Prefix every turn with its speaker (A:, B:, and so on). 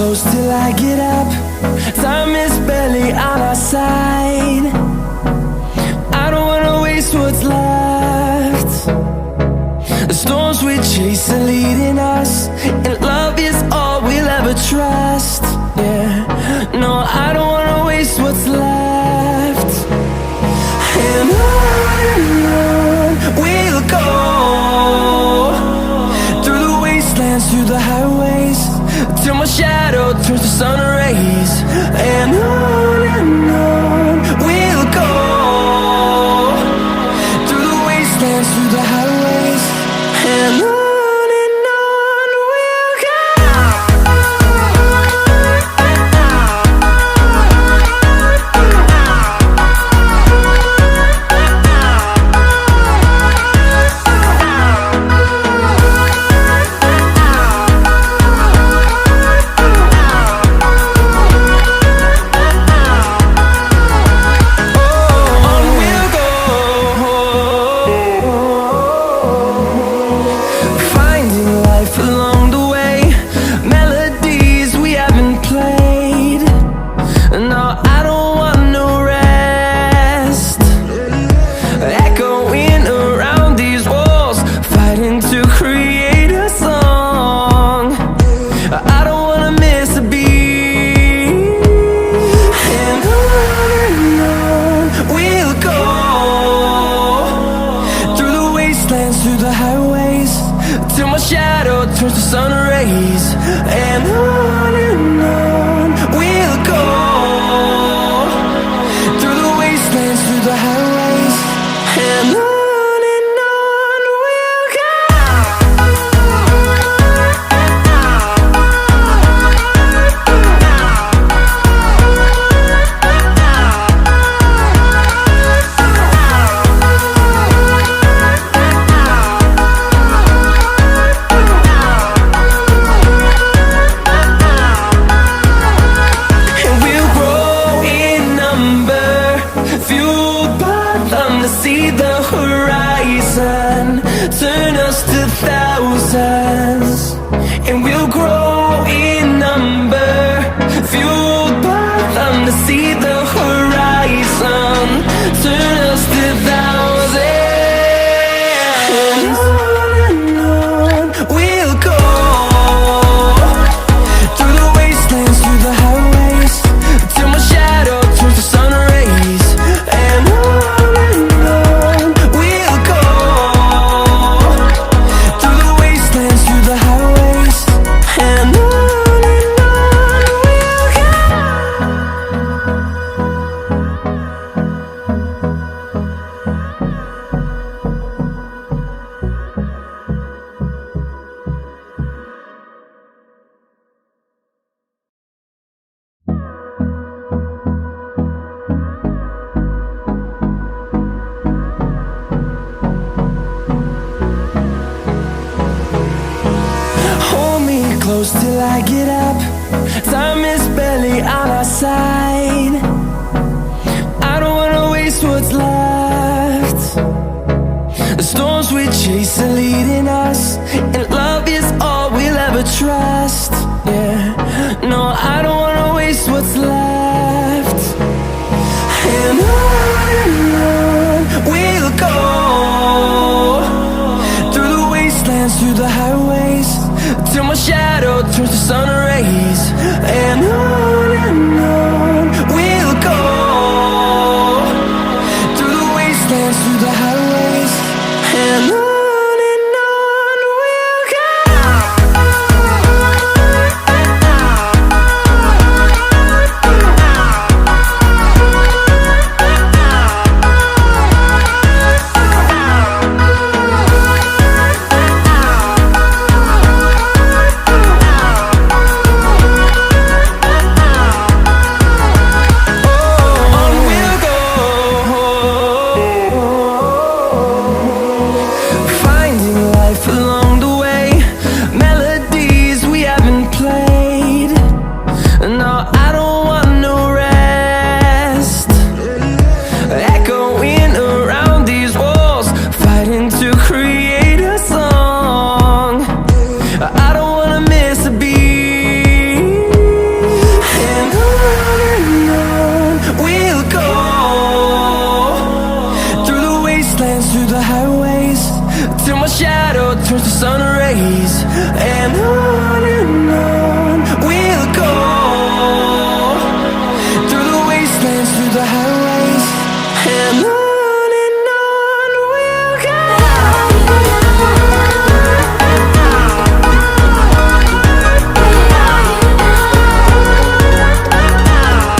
A: close till I get up. Time is barely on our side. I don't wanna waste what's left. The storms we chase are leading us, and love is all we'll ever trust. Yeah, no, I don't wanna waste what's left. And on we'll go, through the wastelands, through the highways, till my shadow turns to sun rays. And on we'll go, through the wastelands, through the highways, and on we'll go. Through the highways, till my shadow turns to sun rays. And on we'll go, through the wastelands, through the highways, and on we'll go. See the horizon, turn us to thousands, and we'll grow in number, fueled by them to see the horizon, turn us to thousands. And on we'll go, through the wastelands, through the highways, till my shadow turns to sun rays. And close till I get up. Time is barely on our side. I don't wanna waste what's left. The storms we chase are leading us, and love is all we'll ever trust. Yeah, no, I don't wanna waste what's left. And on we'll go, through the wastelands, through the highways, till my shadow turns to sun rays. And on we'll go, through the wastelands, through the highways, and on we'll go. And